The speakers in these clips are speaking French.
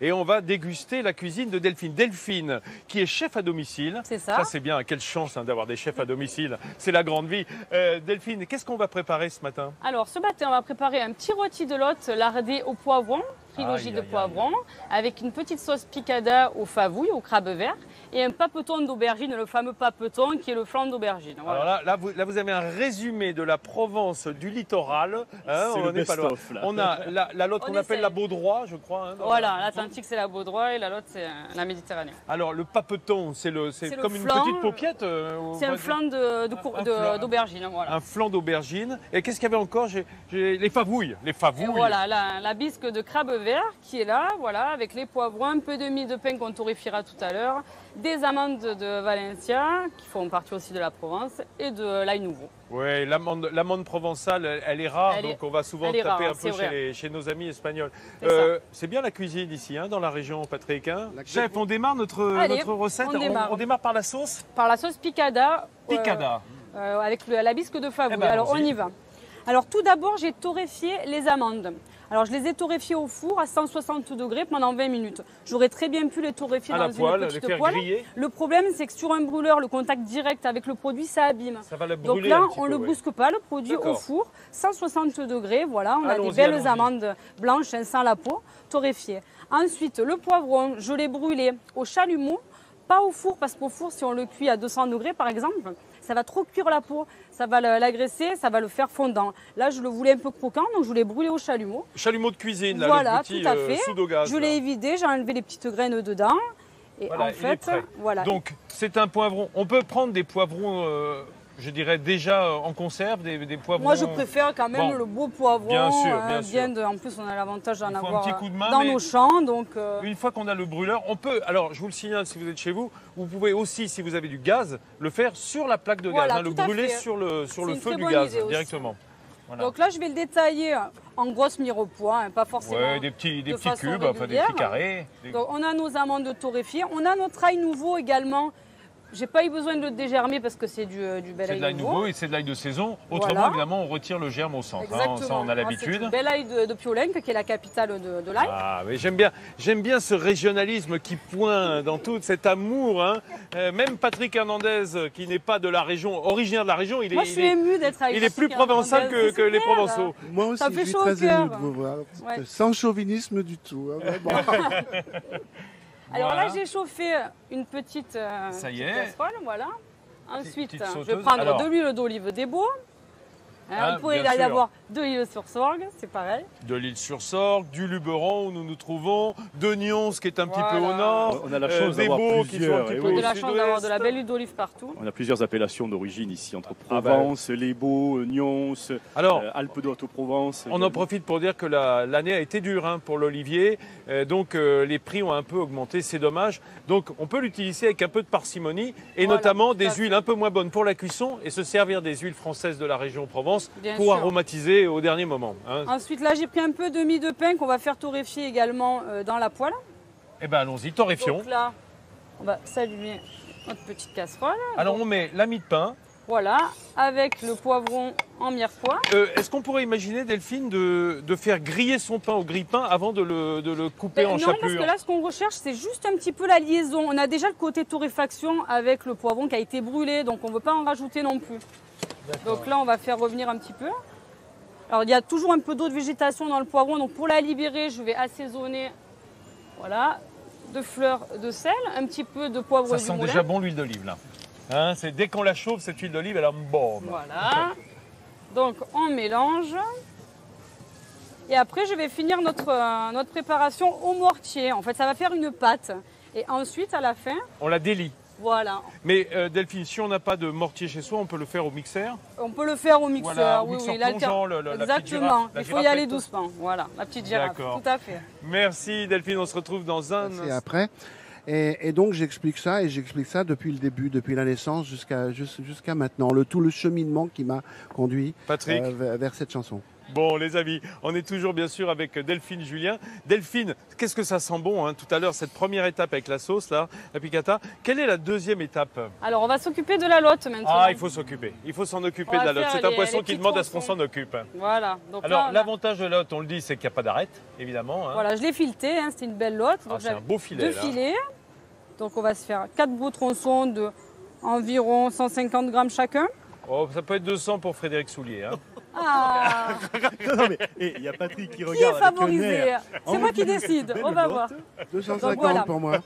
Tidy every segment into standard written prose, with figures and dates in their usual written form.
Et on va déguster la cuisine de Delphine. Delphine, qui est chef à domicile. C'est ça. Ça, c'est bien. Quelle chance d'avoir des chefs à domicile. C'est la grande vie. Delphine, qu'est-ce qu'on va préparer ce matin? Alors, ce matin, on va préparer un petit rôti de lotte lardé au poivron, trilogie Aïe, de aïe, poivron, avec une petite sauce picada au favouille, au crabe vert, et un papeton d'aubergine, le fameux papeton qui est le flan d'aubergine. Voilà. Alors là, vous avez un résumé de la Provence du littoral. Hein, C'est on le n'est pas loin. best-of, là. On a la lotte On qu'on appelle essaye. la Baudroie, je crois. Hein, Voilà, l'Atlantique c'est la Baudroie et la Lotte c'est la Méditerranée. Alors le papeton, c'est le comme une flan, petite paupiette. C'est un flan d'aubergine. Voilà. Un flan d'aubergine. Et qu'est-ce qu'il y avait encore? J'ai les favouilles. Les favouilles. Et voilà, la bisque de crabe vert qui est là, voilà, avec les poivrons, un peu de mie de pain qu'on torréfiera tout à l'heure, des amandes de Valencia qui font partie aussi de la Provence et de l'ail nouveau. Oui, l'amande provençale, elle est rare, donc on va souvent taper rare, un peu chez nos amis espagnols. C'est bien la cuisine ici, hein, dans la région, Patrick. Hein. Chef, on démarre notre recette. On démarre par la sauce. Par la sauce picada. Picada. Avec la bisque de favouille. Eh ben, alors on y va. Alors tout d'abord, j'ai torréfié les amandes. Alors je les ai torréfiées au four à 160 degrés pendant 20 minutes. J'aurais très bien pu les torréfier dans une petite poêle. Le problème, c'est que sur un brûleur, le contact direct avec le produit, ça abîme. Ça va le brûler. Donc là, on ne le bousque pas, le produit au four, 160 degrés. Voilà, on a des belles amandes blanches sans la peau, torréfiées. Ensuite, le poivron, je l'ai brûlé au chalumeau, pas au four, parce qu'au four, si on le cuit à 200 degrés par exemple, ça va trop cuire la peau, ça va l'agresser, ça va le faire fondant. Là, je le voulais un peu croquant, donc je l'ai brûlé au chalumeau. Chalumeau de cuisine, là, voilà, le petit tout à fait. sous gaz. Je l'ai évidé, j'ai enlevé les petites graines dedans. Et voilà, en fait, voilà. Donc, c'est un poivron. On peut prendre des poivrons, je dirais, déjà en conserve, des poivrons... Moi, je préfère quand même le beau poivron. Bien sûr, bien sûr. En plus, on a l'avantage d'en avoir un petit coup de main, dans nos champs. Donc, une fois qu'on a le brûleur, on peut, alors je vous le signale si vous êtes chez vous, vous pouvez aussi, si vous avez du gaz, le faire sur la plaque de gaz, voilà, le brûler sur le feu du gaz directement. Voilà. Donc là, je vais le détailler en grosses mirepoix, pas forcément des petits cubes, régulière. enfin des petits carrés. Donc on a nos amandes torréfiées, on a notre ail nouveau également. J'ai pas eu besoin de le dégermer parce que c'est du bel ail nouveau. C'est de l'ail nouveau et c'est de l'ail de saison. Autrement, évidemment, on retire le germe au centre. Exactement. Ça, on a l'habitude. C'est du bel ail de Piolenc, qui est la capitale de l'ail. Ah, mais j'aime bien ce régionalisme qui pointe dans tout cet amour. Hein. Même Patrick Hernandez, qui n'est pas de la région, originaire de la région, Moi, je suis émue d'être avec il est plus provençal que les Provençaux. Moi aussi, je suis très émue de vous voir. Ouais. Sans chauvinisme du tout. Hein, bon. Alors là, j'ai chauffé une petite casserole, voilà. Ensuite, je vais prendre de l'huile d'olive des Beaux. Vous pourrez y avoir de l'huile sur sorgue, c'est pareil. De l'huile sur sorgue, du Luberon où nous nous trouvons, de Nyons qui est un petit peu au nord. On a la chance d'avoir plusieurs. On a la chance d'avoir de la belle huile d'olive partout. On a plusieurs appellations d'origine ici, entre Provence, les Beaux, Nyons, Alpes de Haute-Provence. On en profite pour dire que l'année a été dure pour l'olivier, donc les prix ont un peu augmenté, c'est dommage. Donc on peut l'utiliser avec un peu de parcimonie et notamment des huiles un peu moins bonnes pour la cuisson et se servir des huiles françaises de la région Provence pour aromatiser au dernier moment. Hein. Ensuite, là, j'ai pris un peu de mie de pain qu'on va faire torréfier également dans la poêle. Eh bien, allons-y, torréfions. Donc là, on va s'allumer notre petite casserole. Alors, on met la mie de pain. Voilà, avec le poivron en mirepoix. Est-ce qu'on pourrait imaginer, Delphine, de faire griller son pain au grille-pain avant de le couper en chapelure? Non, parce que là, ce qu'on recherche, c'est juste un petit peu la liaison. On a déjà le côté torréfaction avec le poivron qui a été brûlé, donc on ne veut pas en rajouter non plus. Donc là, on va faire revenir un petit peu. Alors, il y a toujours un peu d'eau de végétation dans le poivron, donc pour la libérer, je vais assaisonner, voilà, de fleurs de sel, un petit peu de poivre du moulin. Ça sent déjà bon l'huile d'olive, là. Hein, dès qu'on la chauffe, cette huile d'olive, elle a bon. Voilà. Donc, on mélange. Et après, je vais finir notre préparation au mortier. En fait, ça va faire une pâte. Et ensuite, à la fin... On la délie. Voilà. Mais Delphine, si on n'a pas de mortier chez soi, on peut le faire au mixeur? On peut le faire au mixeur, voilà, oui. Exactement, il faut y aller doucement. Voilà, la petite girafe, tout à fait. Merci Delphine, on se retrouve dans un... Et après. Et donc j'explique ça depuis le début, depuis la naissance jusqu'à maintenant, tout le cheminement qui m'a conduit vers cette chanson. Bon, les amis, on est toujours bien sûr avec Delphine Julien. Delphine, qu'est-ce que ça sent bon hein, tout à l'heure, cette première étape avec la sauce, là, la piccata. Quelle est la deuxième étape? Alors, on va s'occuper de la lotte maintenant. Ah, il faut s'occuper. Il faut s'en occuper de la lotte. C'est un poisson qui demande à ce qu'on s'en occupe. Voilà. Donc alors, l'avantage de la lotte, on le dit, c'est qu'il n'y a pas d'arête, évidemment. Hein. Voilà, je l'ai fileté, hein, c'était une belle lotte. Ah, c'est un beau filet. 2 filets. Donc, on va se faire 4 beaux tronçons de environ 150 grammes chacun. Oh, ça peut être 200 pour Frédéric Soulier. Hein. Ah. Non, mais il y a Patrick qui regarde. Qui est favorisé? C'est moi qui décide. On va voir. 250 voilà. pour moi.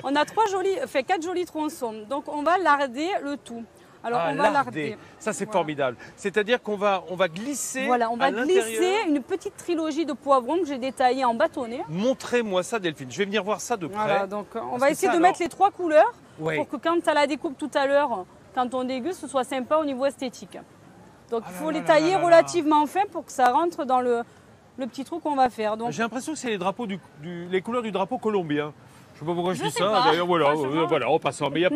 On a 4 jolis tronçons. Donc on va larder le tout. Alors on va larder. Ça c'est formidable. C'est-à-dire qu'on va glisser. Voilà, on va glisser une petite trilogie de poivrons que j'ai détaillée en bâtonnet. Montrez-moi ça, Delphine. Je vais venir voir ça de près. Voilà, donc on va essayer de mettre les 3 couleurs pour que quand à la découpe tout à l'heure, quand on déguste, ce soit sympa au niveau esthétique. Donc il faut les tailler relativement fin pour que ça rentre dans le petit trou qu'on va faire. J'ai l'impression que c'est les drapeaux les couleurs du drapeau colombien. Je ne sais pas pourquoi je dis ça. D'ailleurs, voilà, en passant. Mais il y a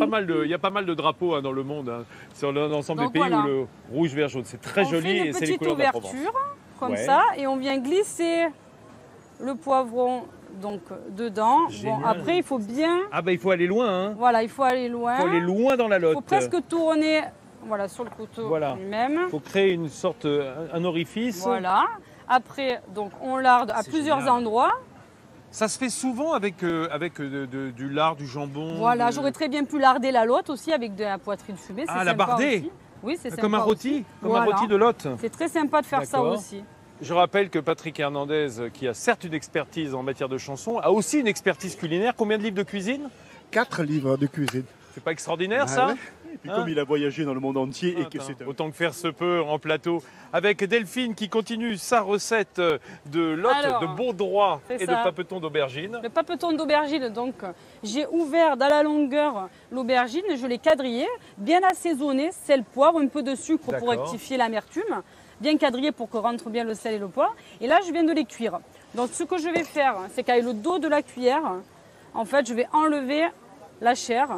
pas mal de drapeaux dans le monde, hein, sur l'ensemble des pays où le rouge, vert, jaune. C'est très joli et c'est les couleurs de la Provence. On fait une petite ouverture comme ça et on vient glisser le poivron donc dedans. Bon, après il faut bien. Ah il faut aller loin. Hein. Voilà, il faut aller loin. Il faut aller loin dans la lotte. Il faut presque tourner. Voilà, sur le couteau lui-même. Il faut créer une sorte, un orifice. Voilà. Après, donc, on larde à plusieurs endroits. Ça se fait souvent avec du lard, du jambon. Voilà, j'aurais très bien pu larder la lotte aussi avec de la poitrine fumée. Ah, la bardée. Oui, c'est sympa. Comme un rôti, un rôti de lotte. C'est très sympa de faire ça aussi. Je rappelle que Patrick Hernandez, qui a certes une expertise en matière de chanson, a aussi une expertise culinaire. Combien de livres de cuisine? 4 livres de cuisine. C'est pas extraordinaire ça? Ouais. Et puis comme il a voyagé dans le monde entier et que c'est autant que faire se peut en plateau. Avec Delphine qui continue sa recette de lotte, de baudroie et de papeton d'aubergine. Le papeton d'aubergine, donc j'ai ouvert dans la longueur l'aubergine, je l'ai quadrillé, bien assaisonné, sel, poivre, un peu de sucre pour rectifier l'amertume, bien quadrillé pour que rentre bien le sel et le poivre. Et là, je viens de les cuire. Donc ce que je vais faire, c'est qu'avec le dos de la cuillère, en fait, je vais enlever la chair.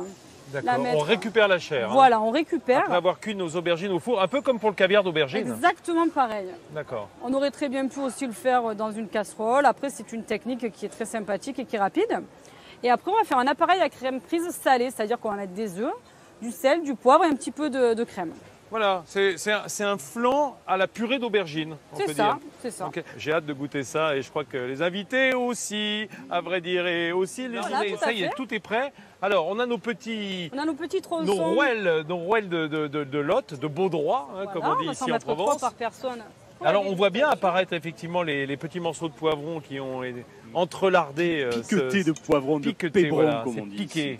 D'accord, on récupère la chair. Voilà, on récupère. Après avoir cuit nos aubergines au four, un peu comme pour le caviar d'aubergine. Exactement pareil. D'accord. On aurait très bien pu aussi le faire dans une casserole. Après, c'est une technique qui est très sympathique et qui est rapide. Et après, on va faire un appareil à crème prise salée, c'est-à-dire qu'on va mettre des œufs, du sel, du poivre et un petit peu de crème. Voilà, c'est un flan à la purée d'aubergine, on peut dire. C'est ça. Okay. J'ai hâte de goûter ça et je crois que les invités aussi, à vrai dire, et aussi les ça y est, tout est prêt. Alors, on a nos petits tronçons. Nos rouelles de lotte, de baudroie, hein, comme on dit ici en Provence. 3 par personne. Alors, on voit bien apparaître effectivement les petits morceaux de poivron qui ont entrelardé. Piqueté de poivron, de pébron, comme on dit. Piqué.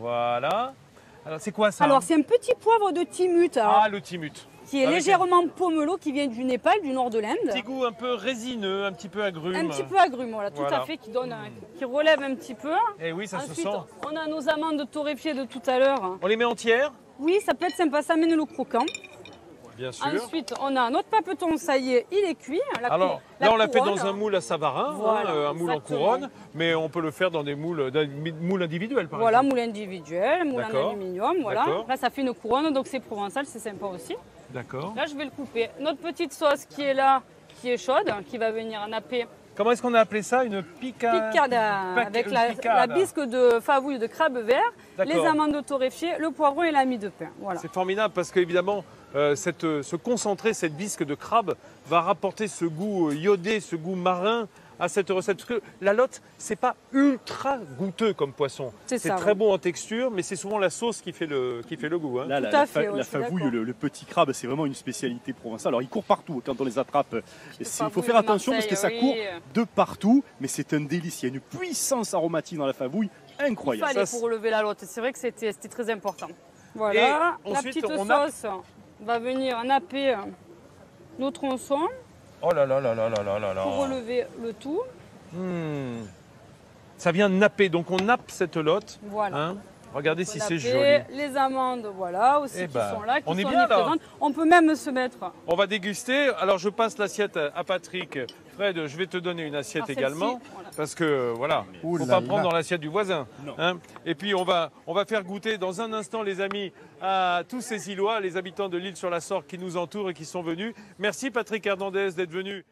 Voilà. Alors, c'est quoi ça? Alors, c'est un petit poivre de timut. Ah, le timut. Qui est légèrement pomelo, qui vient du Népal, du nord de l'Inde. Un petit goût un peu résineux, un petit peu agrume. Un petit peu agrume, voilà, tout à fait, qui relève un petit peu. Et oui, ça Ensuite, se sent. On a nos amandes torréfiées de tout à l'heure. On les met entières? Oui, ça peut être sympa, ça amène le croquant. Bien sûr. Ensuite, on a notre papeton, ça y est, il est cuit. Alors, là, on l'a fait dans un moule à Savarin, voilà, un moule en couronne, mais on peut le faire dans des moules individuels, par exemple. Voilà, moule individuel, moule en aluminium, voilà. Là, ça fait une couronne, donc c'est provençal, c'est sympa aussi. D'accord. Là, je vais le couper. Notre petite sauce qui est là, qui est chaude, qui va venir napper. Comment est-ce qu'on a appelé ça? Une piccada, avec la bisque de favouille de crabe vert, les amandes torréfiées, le poivron et la mie de pain. Voilà. C'est formidable parce qu'évidemment, ce concentré, cette bisque de crabe va rapporter ce goût iodé, ce goût marin à cette recette. Parce que la lotte, c'est pas ultra goûteux comme poisson. C'est très bon en texture, mais c'est souvent la sauce qui fait le goût. Hein. Là, la favouille, le petit crabe, c'est vraiment une spécialité provençale. Alors, il court partout quand on les attrape. Il faut faire attention parce que ça court de partout, mais c'est un délice. Il y a une puissance aromatique dans la favouille incroyable. Il fallait pour relever la lotte. C'est vrai que c'était très important. Voilà, la petite sauce va venir napper nos tronçons. Oh là là là là là là là. Pour relever le tout. Ça vient napper, donc on nappe cette lotte. Voilà. Hein, Regardez si c'est joli. Les amandes, voilà, aussi qui sont là, qui on est sont bien là. présentes. On peut même se mettre. On va déguster. Alors je passe l'assiette à Patrick. Fred, je vais te donner une assiette également, voilà. Parce que voilà, faut pas prendre dans l'assiette du voisin. Hein. Et puis on va faire goûter dans un instant, les amis, à tous ces Illois, les habitants de l'île sur la Sorgue qui nous entourent et qui sont venus. Merci Patrick Hernandez d'être venu.